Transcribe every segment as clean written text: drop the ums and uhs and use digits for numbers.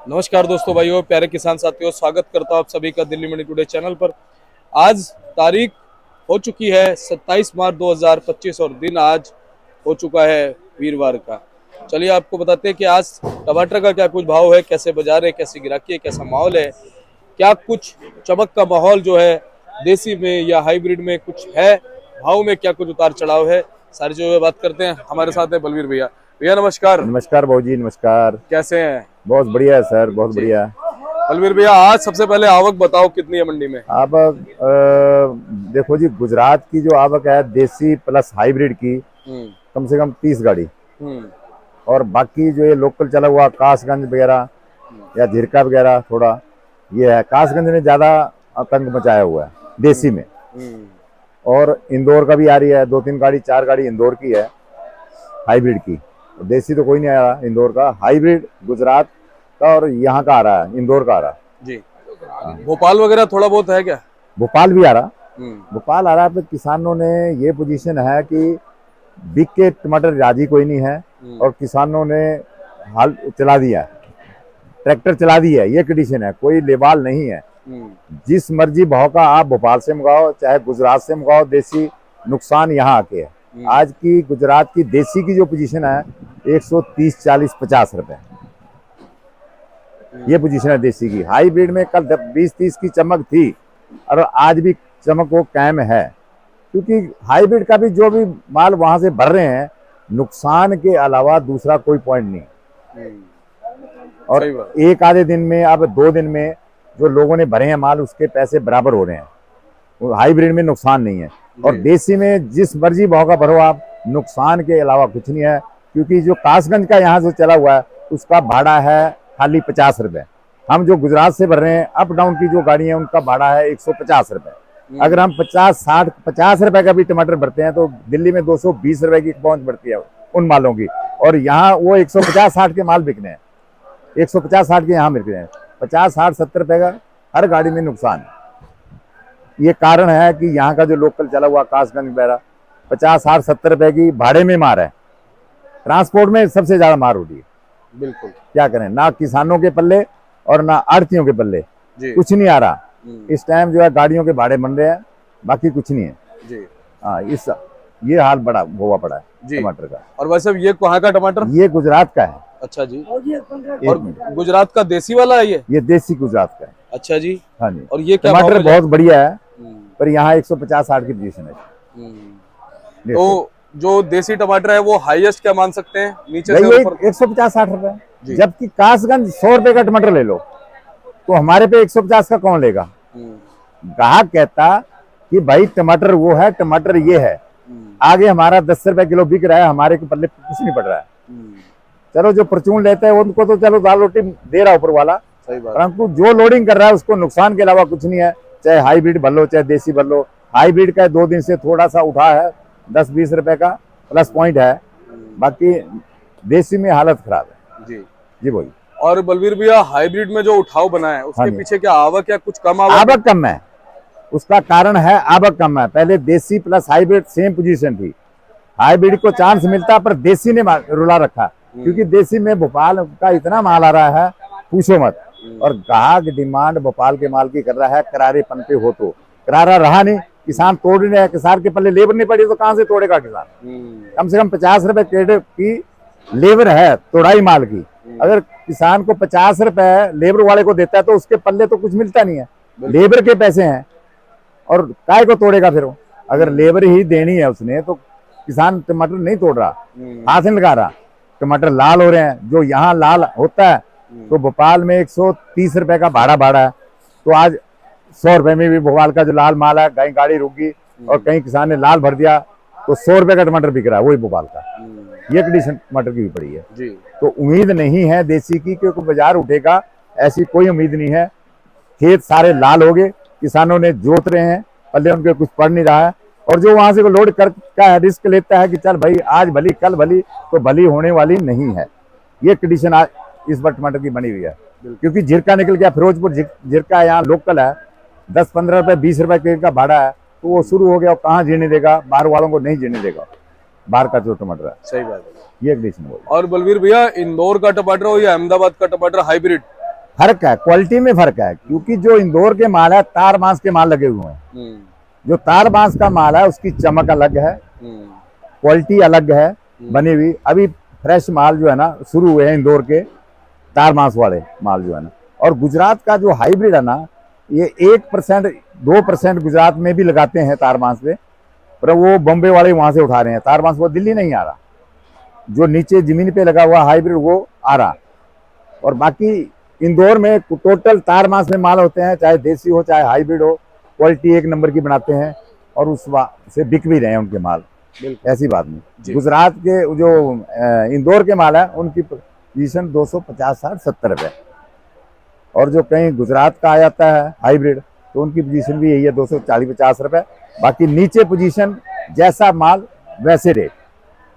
नमस्कार दोस्तों, भाइयों, प्यारे किसान साथियों, स्वागत करता हूं आप सभी का दिल्ली मंडी टुडे चैनल पर। आज तारीख हो चुकी है 27 मार्च 2025 और दिन आज हो चुका है वीरवार का। चलिए आपको बताते हैं कि आज टमाटर का क्या कुछ भाव है, कैसे बाजार है, कैसी गिराकी है, कैसा माहौल है, क्या कुछ चमक का माहौल जो है देसी में या हाइब्रिड में कुछ है, भाव में क्या कुछ उतार चढ़ाव है, सारी जो है बात करते हैं। हमारे साथ है बलवीर भैया। भैया नमस्कार। नमस्कार भाजी, नमस्कार। कैसे हैं? बहुत बढ़िया है सर, बहुत जी बढ़िया। बलवीर भैया, आज सबसे पहले आवक बताओ कितनी है मंडी में? आवक देखो जी, गुजरात की जो आवक है देसी प्लस हाइब्रिड की हम्म कम से कम 30 गाड़ी। हम्म और बाकी जो ये लोकल चला हुआ कासगंज वगैरह या झिरका वगैरह थोड़ा ये है। कासगंज ने ज़्यादा आतंक मचाया हुआ है देसी में। हम्म और इंदौर का भी आ रही है, 2-3 गाड़ी 4 गाड़ी इंदौर की है हाइब्रिड की। देसी तो कोई नहीं आ रहा इंदौर का, हाइब्रिड गुजरात का और यहाँ का आ रहा है, इंदौर का आ रहा है। जी। भोपाल वगैरह थोड़ा बहुत है क्या? भोपाल भी आ रहा, हम्म भोपाल आ रहा है। तो किसानों ने ये पोजीशन है कि बिक के टमाटर राजी कोई नहीं है और किसानों ने हाल चला दिया है, ट्रैक्टर चला दिया है। ये कंडीशन है, कोई लेबाल नहीं है। जिस मर्जी भाव का आप भोपाल से मंगाओ चाहे गुजरात से मंगाओ, देसी नुकसान यहाँ आके है। आज की गुजरात की देसी की जो पोजीशन है 130, 40, 50 रुपए ये पोजीशन है देसी की। हाईब्रिड में कल 20-30 की चमक थी और आज भी चमक वो कायम है, क्योंकि हाइब्रिड का भी जो भी माल वहां से भर रहे हैं, नुकसान के अलावा दूसरा कोई पॉइंट नहीं। और एक आधे दिन में, अब 2 दिन में जो लोगों ने भरे हैं माल, उसके पैसे बराबर हो रहे हैं। हाइब्रिड में नुकसान नहीं है। और देसी में जिस मर्जी भाव का भरो आप, नुकसान के अलावा कुछ नहीं है। क्योंकि जो कासगंज का यहाँ से चला हुआ है उसका भाड़ा है खाली 50 रुपए। हम जो गुजरात से भर रहे हैं अप डाउन की जो गाड़ी है उनका भाड़ा है 150 रुपए। अगर हम 50 रुपए का भी टमाटर भरते हैं तो दिल्ली में 220 रुपए की पहुंच बढ़ती है उन मालों की। और यहाँ वो 150-60 के माल बिकने हैं, 150-60 के यहाँ मिल रहे हैं। 50-60-70 रुपए का हर गाड़ी में नुकसान है। ये कारण है कि यहाँ का जो लोकल चला हुआ कासगंज वगैरह 50-60-70 रुपए की भाड़े में मार है। ट्रांसपोर्ट में सबसे ज्यादा मार हो रही है। बिल्कुल। क्या करें, ना किसानों के पल्ले और ना आड़तियों के पल्ले कुछ नहीं आ रहा। इस टाइम जो है गाड़ियों के भाड़े बन रहे हैं, बाकी कुछ नहीं है जी। हाँ, ये हाल बड़ा हुआ पड़ा है टमाटर का। और वैसे ये कहाँ का टमाटर? ये गुजरात का है। अच्छा जी। और गुजरात का देसी वाला है ये देसी गुजरात का है। अच्छा जी। हाँ जी। और ये टमाटर बहुत बढ़िया है, पर यहाँ 150-60 की पोजीशन है। तो जो देसी टमाटर है वो हाईएस्ट क्या मान सकते हैं नीचे से ऊपर? 150-60 रुपए। जबकि कासगंज 100 रुपए का टमाटर ले लो तो हमारे पे 150 का कौन लेगा? ग्राहक कहता कि भाई टमाटर वो है, टमाटर ये है। आगे हमारा 10 रुपए किलो बिक रहा है, हमारे के पल्ले कुछ नहीं पड़ रहा है। चलो जो परचून लेते हैं उनको तो चलो दाल रोटी दे रहा ऊपर वाला, परंतु जो लोडिंग कर रहा है उसको नुकसान के अलावा कुछ नहीं है। चाहे हाइब्रिड भर लो चाहे देसी भर लो। हाइब्रिड का 2 दिन से थोड़ा सा उठा है, 10-20 रुपए का प्लस पॉइंट है, बाकी देसी में हालत खराब है जी बोलिए। और बलवीर भैया, हाइब्रिड में जो उठाव बना है उसके पीछे क्या आवक या कुछ कम आवक कम है? उसका कारण है आवक कम है। पहले देसी प्लस हाइब्रिड सेम पोजीशन थी, हाइब्रिड को चांस मिलता पर देसी ने रुला रखा। क्योंकि देसी में भोपाल का इतना माल आ रहा है पूछो मत। और ग्राहक डिमांड भोपाल के माल की कर रहा है, करारेपन पे हो तो करारा रहा नहीं। किसान तोड़ रहे हैं, किसान के पल्ले लेबर नहीं पड़ी तो कहां से तोड़ेगा किसान? कम से कम 50 रुपए क्रेडिट की लेबर है तोड़ाई माल की। अगर किसान को 50 रुपए लेबर वाले को देता है तो उसके पल्ले तो कुछ मिलता नहीं है, लेबर के पैसे हैं। और काय को तोड़ेगा फिर वो? अगर लेबर ही देनी है उसने तो किसान टमाटर नहीं तोड़ रहा, हाथ नहीं लगा रहा। टमाटर लाल हो रहे हैं, जो यहाँ लाल होता है तो भोपाल में 130 रुपए का भाड़ा है, तो आज 100 रुपए में भी भोपाल का जो लाल माल है, कहीं गाड़ी रुक गई और कहीं किसान ने लाल भर दिया तो 100 रुपए का टमाटर बिक रहा है वही भोपाल का। ये कंडीशन टमाटर की भी पड़ी है जी। तो उम्मीद नहीं है देसी की क्योंकि बाजार उठेगा, ऐसी कोई उम्मीद नहीं है। खेत सारे लाल हो गए, किसानों ने जोत रहे हैं, पल्ले उनके कुछ पड़ नहीं रहा है। और जो वहां से लोड कर का रिस्क लेता है कि चल भाई आज भली कल भली, तो भली होने वाली नहीं है। ये कंडीशन आज इस बार टमाटर की बनी हुई है। क्योंकि झिरका निकल गया, फिरोजपुर झिरका यहाँ लोकल है, 10-15 रुपए 20 रुपए का भाड़ा है, तो वो शुरू हो गया। कहाँ जीने देगा? बाहर वालों को नहीं जीने देगा बाहर का जो टमाटर है। सही बात है, ये कंडीशन बोल। और बलवीर भैया, इंदौर का टमाटर हो या अहमदाबाद का टमाटर हाइब्रिड, फर्क है, क्वालिटी में फर्क है, क्योंकि जो इंदौर के माल है तार बांस के माल लगे हुए हैं। जो तार बांस का माल है उसकी चमक अलग है, क्वालिटी अलग है बनी हुई। अभी फ्रेश माल जो है ना शुरू हुए हैं इंदौर के तार बांस वाले माल जो है ना। और गुजरात का जो हाइब्रिड है ना, ये 1% 2% गुजरात में भी लगाते हैं तार बांस पे, पर वो बॉम्बे वाले वहां से उठा रहे हैं तार बांस, वो दिल्ली नहीं आ रहा। जो नीचे जमीन पे लगा हुआ हाइब्रिड वो आ रहा। और बाकी इंदौर में टोटल तार बांस में माल होते हैं, चाहे देसी हो चाहे हाइब्रिड हो, क्वालिटी एक नंबर की बनाते हैं और उस से बिक भी रहे हैं उनके माल। ऐसी बात नहीं। गुजरात के जो इंदौर के माल है उनकी पोजीशन 250 60 70 रुपए, और जो कहीं गुजरात का आ जाता है हाइब्रिड तो उनकी पोजीशन भी यही है 240 50 रुपए। बाकी नीचे पोजीशन जैसा माल वैसे रेट।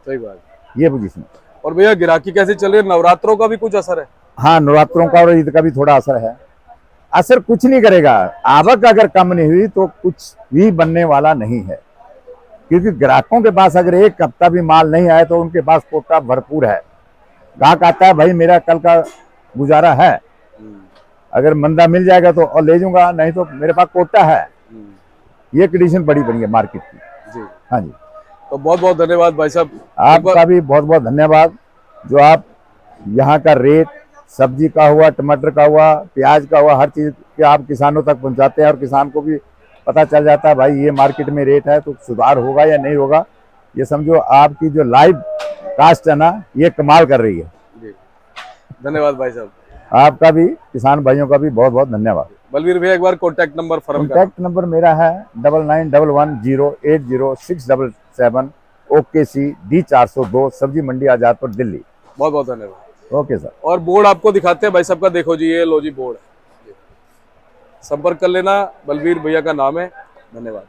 सही बात, ये पोजीशन। और भैया गिराकी कैसे चल रही है? नवरात्रों का भी कुछ असर है? हाँ, नवरात्रों का और ईद का भी थोड़ा असर है। असर कुछ नहीं करेगा, आवक अगर कम नहीं हुई तो कुछ भी बनने वाला नहीं है, क्योंकि ग्राहकों के पास अगर एक हफ्ता भी माल नहीं आए तो उनके पास कोटा भरपूर है। ग्राहक आता है भाई मेरा कल का गुजारा है, अगर मंदा मिल जाएगा तो और ले जाऊंगा, नहीं तो मेरे पास कोटा है। ये कंडीशन बड़ी बनी है मार्केट की जी। हाँ जी, तो बहुत बहुत धन्यवाद भाई साहब, आपका भी बहुत बहुत धन्यवाद। जो आप यहाँ का रेट सब्जी का हुआ, टमाटर का हुआ, प्याज का हुआ, हर चीज के आप किसानों तक पहुँचाते हैं और किसान को भी पता चल जाता है भाई ये मार्केट में रेट है तो सुधार होगा या नहीं होगा। ये समझो आपकी जो लाइव कास्ट है ना, ये कमाल कर रही है जी। धन्यवाद भाई साहब, आपका भी, किसान भाइयों का भी बहुत बहुत धन्यवाद। बलवीर भैया एक बार कॉन्टैक्ट नंबर फर्म का। कॉन्टैक्ट नंबर मेरा है 9911080677 OKC D 402 सब्जी मंडी आजादपुर दिल्ली। बहुत बहुत धन्यवाद। Okay sir. और बोर्ड आपको दिखाते हैं भाई साहब का, देखो जी, ये लो जी बोर्ड है, संपर्क कर लेना, बलवीर भैया का नाम है। धन्यवाद।